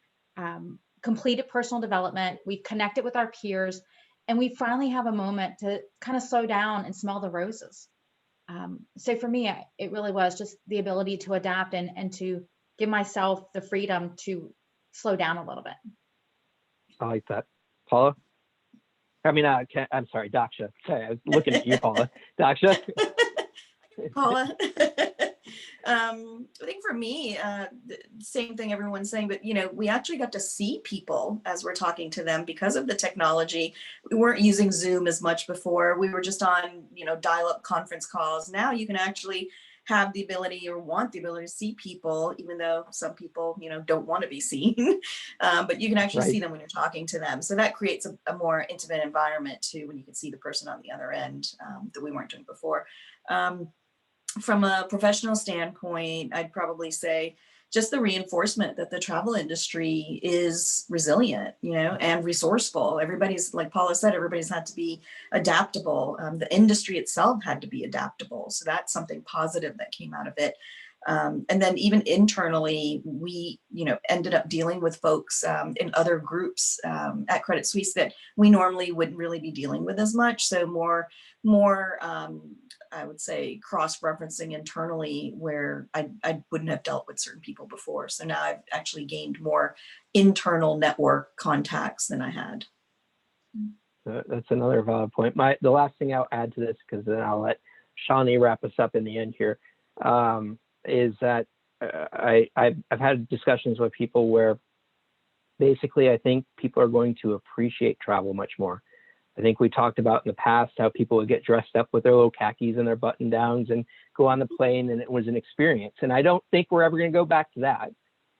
completed personal development. We've connected with our peers. And we finally have a moment to kind of slow down and smell the roses. So for me, it really was just the ability to adapt and to give myself the freedom to slow down a little bit. I like that. Paula? I mean, I'm sorry, Daksha. Sorry, I was looking at you, Paula. Daksha? Paula. I think for me, same thing everyone's saying, but we actually got to see people as we're talking to them because of the technology. We weren't using Zoom as much before. We were just on, dial-up conference calls. Now you can actually have the ability or want the ability to see people, even though some people, don't want to be seen, but you can actually see them when you're talking to them. So that creates a more intimate environment too, when you can see the person on the other end that we weren't doing before. From a professional standpoint, I'd probably say just the reinforcement that the travel industry is resilient, and resourceful. Everybody's, like Paula said, everybody's had to be adaptable. The industry itself had to be adaptable. So that's something positive that came out of it. And then even internally, we, ended up dealing with folks in other groups at Credit Suisse that we normally wouldn't really be dealing with as much. So more I would say cross-referencing internally where I wouldn't have dealt with certain people before. So now I've actually gained more internal network contacts than I had. That's another valid point. The last thing I'll add to this, because then I'll let Shawnee wrap us up in the end here, is that I've had discussions with people where basically I think people are going to appreciate travel much more. I think we talked about in the past how people would get dressed up with their little khakis and their button downs and go on the plane, and it was an experience. And I don't think we're ever going to go back to that.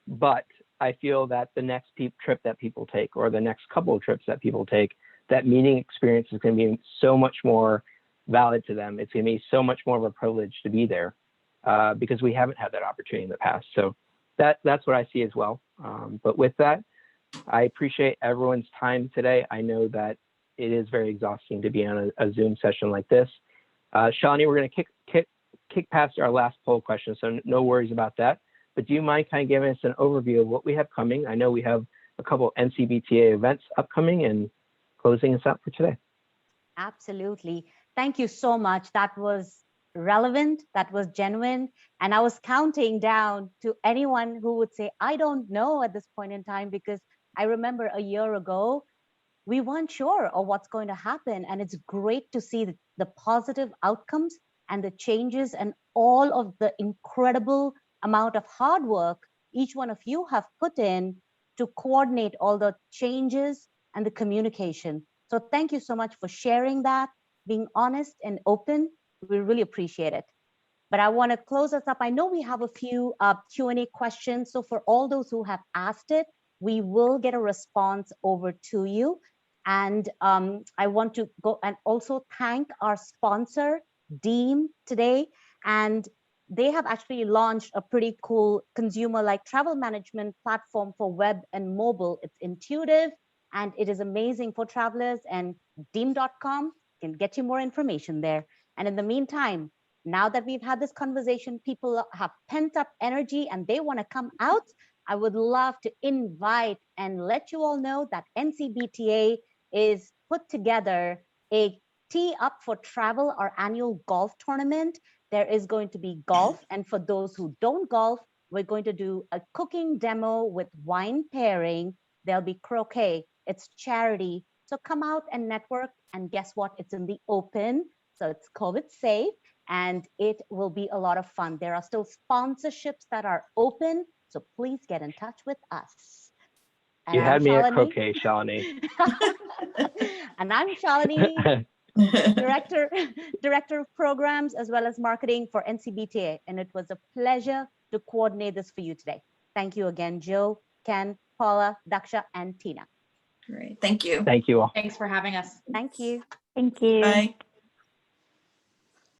But I feel that the next trip that people take, or the next couple of trips that people take, that meeting experience is going to be so much more valid to them. It's going to be so much more of a privilege to be there because we haven't had that opportunity in the past. So that's what I see as well. But with that, I appreciate everyone's time today. I know that it is very exhausting to be on a Zoom session like this. Shawnee, we're going to kick past our last poll question, so no worries about that. But do you mind kind of giving us an overview of what we have coming? I know we have a couple NCBTA events upcoming, and closing us out for today. Absolutely. Thank you so much. That was relevant, that was genuine. And I was counting down to anyone who would say, I don't know at this point in time, because I remember a year ago, we weren't sure of what's going to happen. And it's great to see the positive outcomes and the changes and all of the incredible amount of hard work each one of you have put in to coordinate all the changes and the communication. So thank you so much for sharing that, being honest and open. We really appreciate it. But I want to close us up. I know we have a few Q&A questions. So for all those who have asked it, we will get a response over to you. And I want to go and also thank our sponsor, Deem today, and they have actually launched a pretty cool consumer-like travel management platform for web and mobile. It's intuitive and it is amazing for travelers, and Deem.com can get you more information there. And in the meantime, now that we've had this conversation, people have pent up energy and they want to come out. I would love to invite and let you all know that NCBTA is put together a Tee Up for Travel, our annual golf tournament. There is going to be golf. And for those who don't golf, we're going to do a cooking demo with wine pairing. There'll be croquet. It's charity. So come out and network. And guess what? It's in the open. So it's COVID safe and it will be a lot of fun. There are still sponsorships that are open. So please get in touch with us. And You had me at Shalini. croquet, Shalini. And I'm Shalini, Director of Programs as well as Marketing for NCBTA. And it was a pleasure to coordinate this for you today. Thank you again, Joe, Ken, Paula, Daksha, and Tina. Great. Thank you. Thank you all. Thanks for having us. Thank you. Thank you. Bye.